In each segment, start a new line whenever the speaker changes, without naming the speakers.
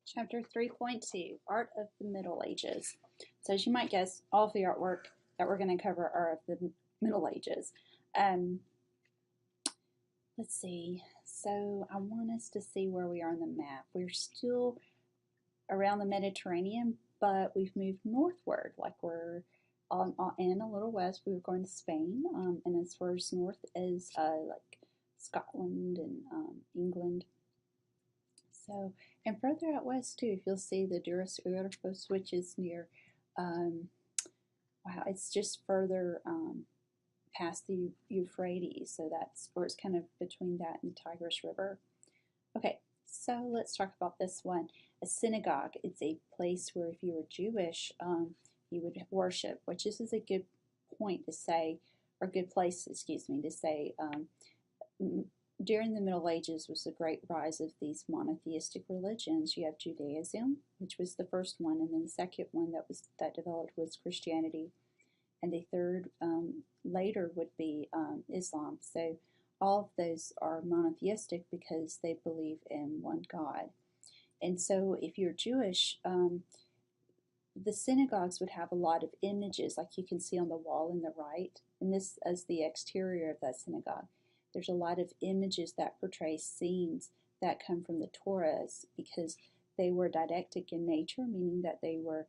Chapter 3.2, Art of the Middle Ages. So as you might guess, all of the artwork that we're going to cover are of the Middle Ages. Um, let's see. So I want us to see where we are on the map. We're still around the Mediterranean, but we've moved northward. Like we're in a little west. We were going to Spain, and as far as north as like Scotland and England. So, and further out west too, if you'll see the Duras Urfos, which is near, wow, it's just further past the Euphrates. So that's, or it's kind of between that and the Tigris River. Okay, so let's talk about this one. A synagogue, it's a place where if you were Jewish, you would worship, which this is a good point to say, or good place, excuse me, to say, during the Middle Ages was the great rise of these monotheistic religions. You have Judaism, which was the first one, and then the second one that developed was Christianity, and the third later would be Islam. So all of those are monotheistic because they believe in one God. And so if you're Jewish, the synagogues would have a lot of images, like you can see on the wall in the right, and this is the exterior of that synagogue. There's a lot of images that portray scenes that come from the Torahs because they were didactic in nature, meaning that they were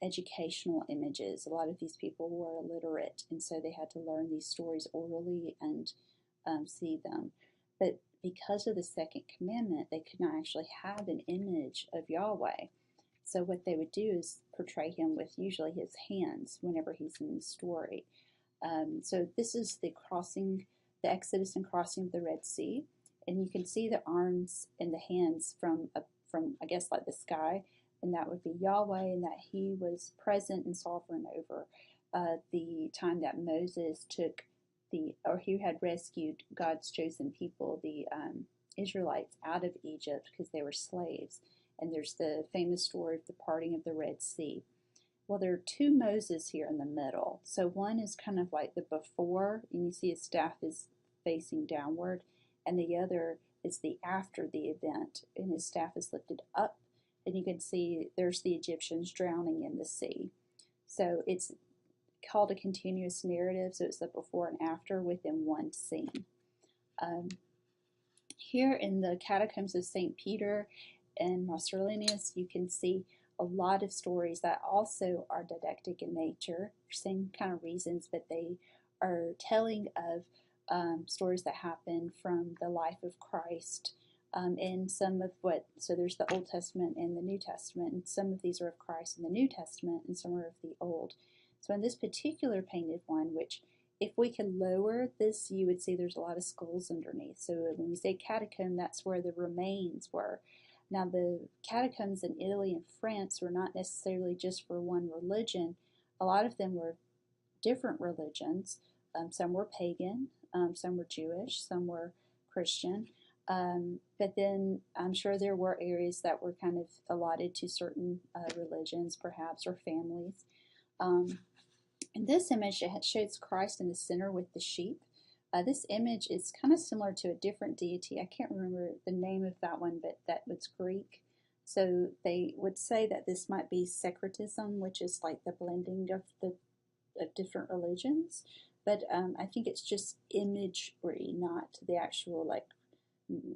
educational images. A lot of these people were illiterate, and so they had to learn these stories orally and see them. But because of the second commandment, they could not actually have an image of Yahweh. So what they would do is portray him with usually his hands whenever he's in the story. So this is the crossing, the Exodus and crossing of the Red Sea, and you can see the arms and the hands from I guess like the sky, and that would be Yahweh, and that he was present and sovereign over the time that Moses took he had rescued God's chosen people, the Israelites, out of Egypt because they were slaves. And there's the famous story of the parting of the Red Sea. Well, there are two Moses here in the middle. So one is kind of like the before, and you see his staff is facing downward, and the other is the after the event, and his staff is lifted up, and you can see there's the Egyptians drowning in the sea. So it's called a continuous narrative, so it's the before and after within one scene. Here in the catacombs of St. Peter and Marcellinus, you can see a lot of stories that also are didactic in nature, same kind of reasons, but they are telling of stories that happen from the life of Christ. And some of so there's the Old Testament and the New Testament, and some of these are of Christ in the New Testament, and some are of the Old. So in this particular painted one, which if we could lower this, you would see there's a lot of skulls underneath. So when we say catacomb, that's where the remains were. Now, the catacombs in Italy and France were not necessarily just for one religion. A lot of them were different religions. Some were pagan, some were Jewish, some were Christian. But then I'm sure there were areas that were kind of allotted to certain religions, perhaps, or families. In this image, it shows Christ in the center with the sheep. This image is kind of similar to a different deity. I can't remember the name of that one, but that was Greek. So they would say that this might be syncretism, which is like the blending of different religions. But I think it's just imagery, not the actual like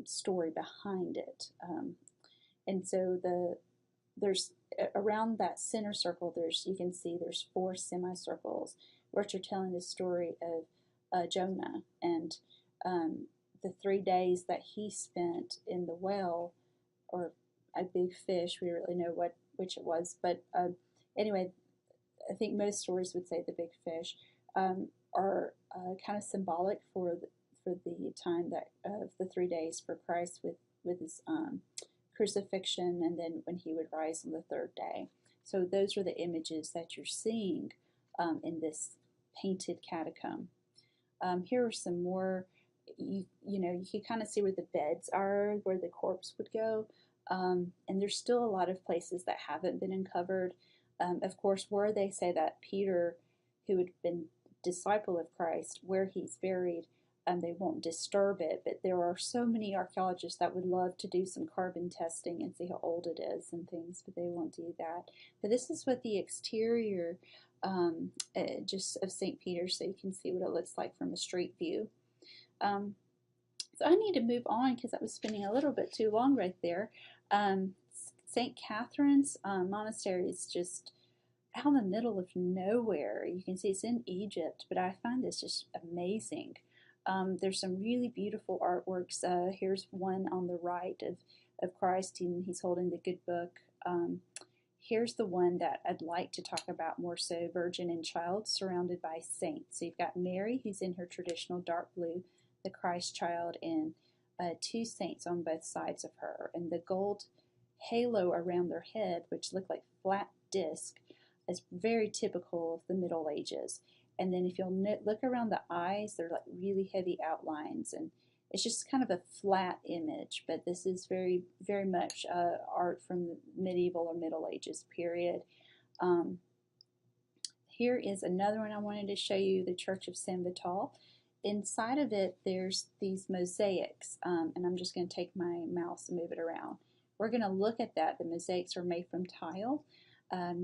story behind it. And so there's around that center circle, you can see there's 4 semicircles, which are telling the story of Jonah and the 3 days that he spent in the well, or a big fish. We don't really know which it was, but anyway, I think most stories would say the big fish are kind of symbolic for the time that of the 3 days for Christ with his crucifixion, and then when he would rise on the 3rd day. So those are the images that you're seeing in this painted catacomb. Here are some more, you can kind of see where the beds are, where the corpse would go. And there's still a lot of places that haven't been uncovered. Of course, where they say that Peter, who had been disciple of Christ, where he's buried, They won't disturb it, but there are so many archaeologists that would love to do some carbon testing and see how old it is and things, but they won't do that. But this is what the exterior just of St. Peter's, so you can see what it looks like from a street view. So I need to move on because I was spending a little bit too long right there. St. Catherine's Monastery is just out in the middle of nowhere. You can see it's in Egypt, but I find this just amazing. There's some really beautiful artworks. Here's one on the right of Christ, and he's holding the good book. Here's the one that I'd like to talk about more so, Virgin and Child surrounded by saints. So you've got Mary, who's in her traditional dark blue, the Christ child, and two saints on both sides of her. And the gold halo around their head, which look like flat disc, is very typical of the Middle Ages. And then if you'll look around the eyes, they're like really heavy outlines, and it's just kind of a flat image. But this is very, very much art from the medieval or Middle Ages period. Here is another one I wanted to show you, the Church of San Vital. Inside of it, there's these mosaics, and I'm just going to take my mouse and move it around. We're going to look at that. The mosaics are made from tile.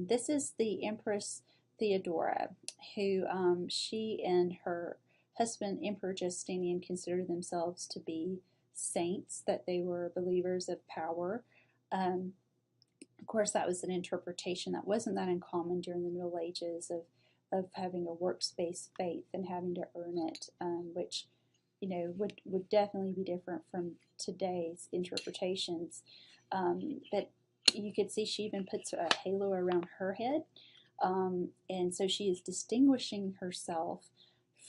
This is the Empress Theodora, who she and her husband, Emperor Justinian, considered themselves to be saints, that they were believers of power. Of course, that was an interpretation that wasn't that uncommon during the Middle Ages of having a works-based faith and having to earn it, which, you know, would definitely be different from today's interpretations. But you could see she even puts a halo around her head, and so she is distinguishing herself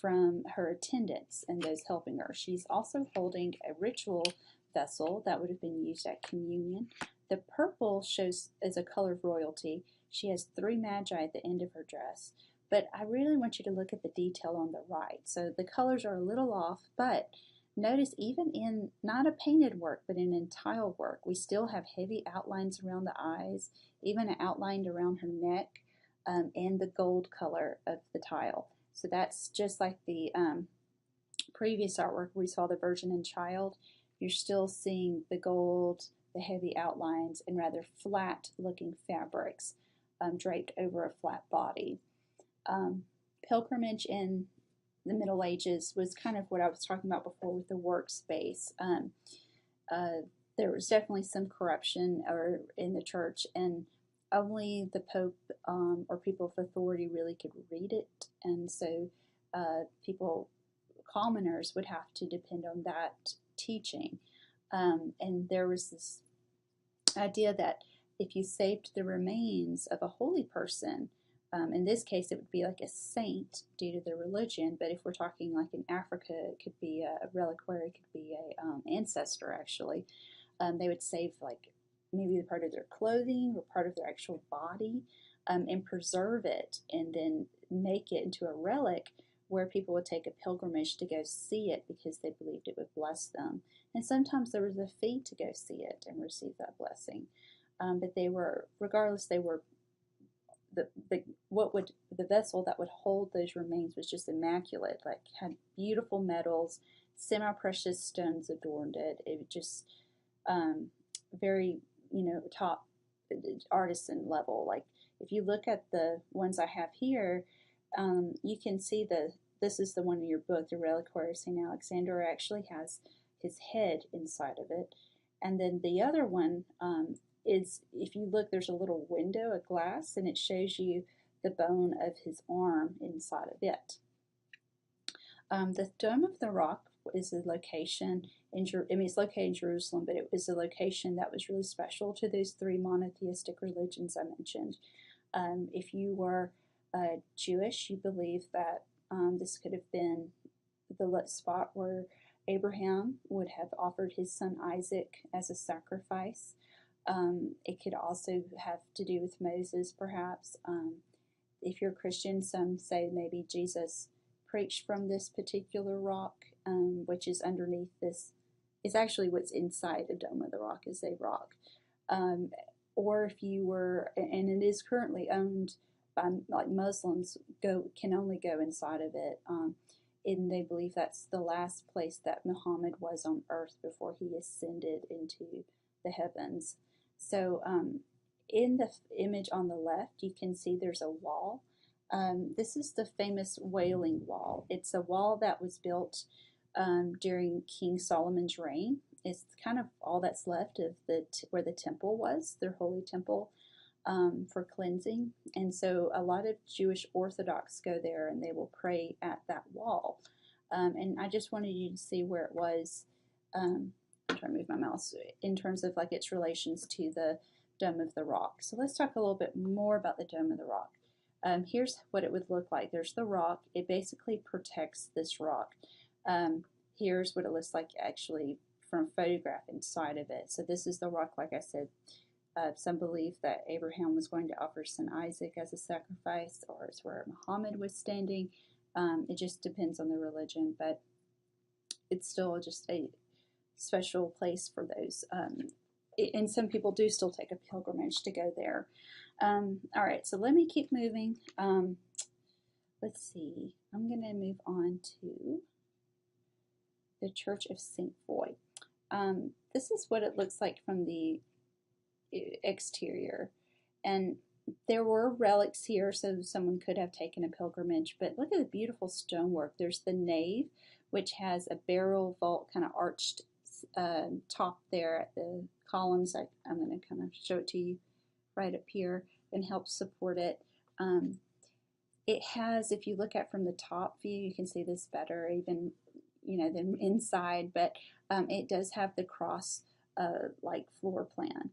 from her attendants and those helping her. She's also holding a ritual vessel that would have been used at communion. The purple shows as a color of royalty. She has 3 magi at the end of her dress. But I really want you to look at the detail on the right. So the colors are a little off, but notice even in not a painted work, but in tile work, we still have heavy outlines around the eyes, even outlined around her neck, and the gold color of the tile. So that's just like the previous artwork we saw, the Virgin and Child. You're still seeing the gold, the heavy outlines, and rather flat looking fabrics draped over a flat body. Pilgrimage in the Middle Ages was kind of what I was talking about before with the workspace. There was definitely some corruption in the church, and only the Pope or people of authority really could read it, and so commoners would have to depend on that teaching. And there was this idea that if you saved the remains of a holy person, in this case it would be like a saint due to their religion, but if we're talking like in Africa, it could be a reliquary, it could be a ancestor actually. They would save like maybe a part of their clothing or part of their actual body, and preserve it and then make it into a relic where people would take a pilgrimage to go see it because they believed it would bless them. And sometimes there was a fee to go see it and receive that blessing. But they were, regardless, they were the vessel that would hold those remains was just immaculate. Like had beautiful metals, semi-precious stones adorned it. It was just very, top artisan level. Like if you look at the ones I have here, you can see this is the one in your book, the Reliquary of St. Alexander, actually has his head inside of it. And then the other one is, if you look, there's a little window, a glass, and it shows you the bone of his arm inside of it. The Dome of the Rock is a location it's located in Jerusalem, but it was a location that was really special to those 3 monotheistic religions I mentioned. If you were Jewish, you believe that this could have been the spot where Abraham would have offered his son Isaac as a sacrifice. It could also have to do with Moses, perhaps. If you're Christian, some say maybe Jesus preached from this particular rock, which is underneath this. Is actually what's inside a Dome of the Rock is a rock. Or if you were, and it is currently owned by like Muslims, can only go inside of it. and they believe that's the last place that Muhammad was on earth before he ascended into the heavens. So in the image on the left, you can see there's a wall. This is the famous Wailing Wall. It's a wall that was built during King Solomon's reign. It's kind of all that's left of where the temple was, their holy temple, for cleansing. And so a lot of Jewish Orthodox go there and they will pray at that wall. And I just wanted you to see where it was. I'm trying to move my mouse in terms of like its relations to the Dome of the Rock. So let's talk a little bit more about the Dome of the Rock. Here's what it would look like. There's the rock. It basically protects this rock. Here's what it looks like actually from a photograph inside of it. So this is the rock, like I said. Some believe that Abraham was going to offer son Isaac as a sacrifice, or it's where Muhammad was standing. It just depends on the religion, but it's still just a special place for those. And some people do still take a pilgrimage to go there. All right, so let me keep moving. Let's see. I'm going to move on to the Church of St. Foy. This is what it looks like from the exterior. And there were relics here, so someone could have taken a pilgrimage. But look at the beautiful stonework. There's the nave, which has a barrel vault kind of arched top there at the columns. I'm going to kind of show it to you right up here and help support it. It has, if you look at from the top view, you can see this better even, than inside, but it does have the cross like floor plan,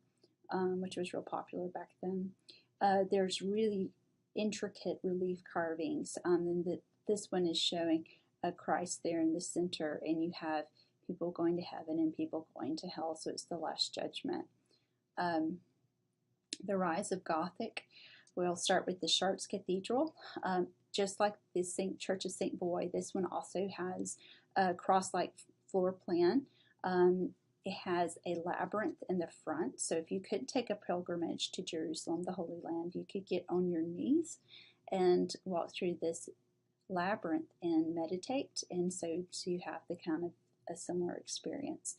which was real popular back then. There's really intricate relief carvings, and this one is showing a Christ there in the center, and you have people going to heaven and people going to hell, so it's the Last Judgment. The rise of Gothic, we'll start with the Chartres Cathedral. Just like the Church of St. Foy, this one also has a cross-like floor plan. It has a labyrinth in the front, so if you couldn't take a pilgrimage to Jerusalem, the Holy Land, you could get on your knees and walk through this labyrinth and meditate, and so you have the kind of a similar experience.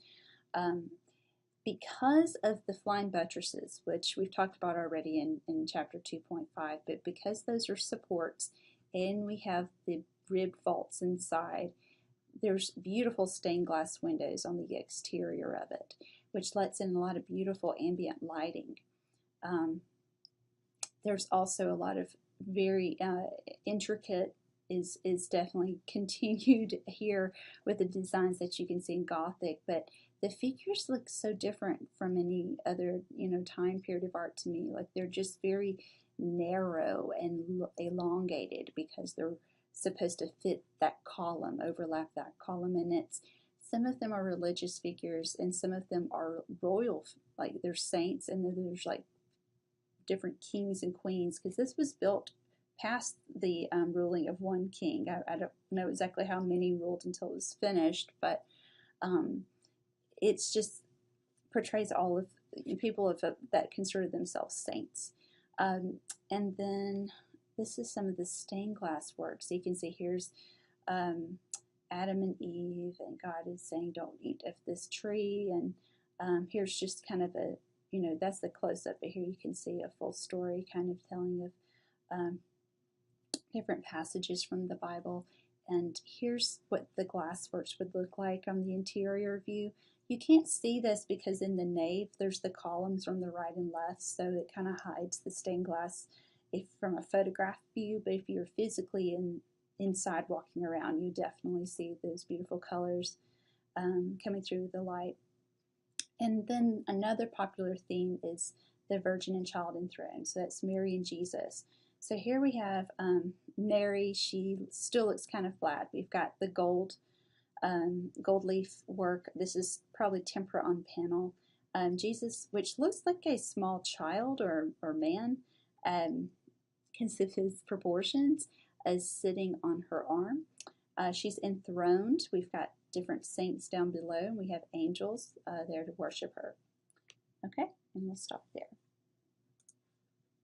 Because of the flying buttresses, which we've talked about already in chapter 2.5, but because those are supports and we have the ribbed vaults inside, there's beautiful stained glass windows on the exterior of it, which lets in a lot of beautiful ambient lighting. There's also a lot of very intricate, is definitely continued here with the designs that you can see in Gothic, but the figures look so different from any other, time period of art to me. Like they're just very narrow and elongated because they're supposed to fit that column, overlap that column, and some of them are religious figures and some of them are royal, like they're saints, and then there's like different kings and queens, because this was built past the ruling of one king. I don't know exactly how many ruled until it was finished, but it's just portrays all of people that consider themselves saints. And then this is some of the stained glass work. So you can see here's Adam and Eve, and God is saying, don't eat of this tree. And here's just kind of a, that's the close-up, but here you can see a full story kind of telling of different passages from the Bible. And here's what the glass works would look like on the interior view. You can't see this because in the nave there's the columns on the right and left, so it kind of hides the stained glass from a photograph view, but if you're physically inside walking around, you definitely see those beautiful colors coming through the light. And then another popular theme is the Virgin and Child enthroned, so that's Mary and Jesus. So here we have Mary. She still looks kind of flat. We've got the gold leaf work. This is probably tempera on panel. Jesus, which looks like a small child or man, because of his proportions, is sitting on her arm. She's enthroned. We've got different saints down below, and we have angels there to worship her. Okay, and we'll stop there.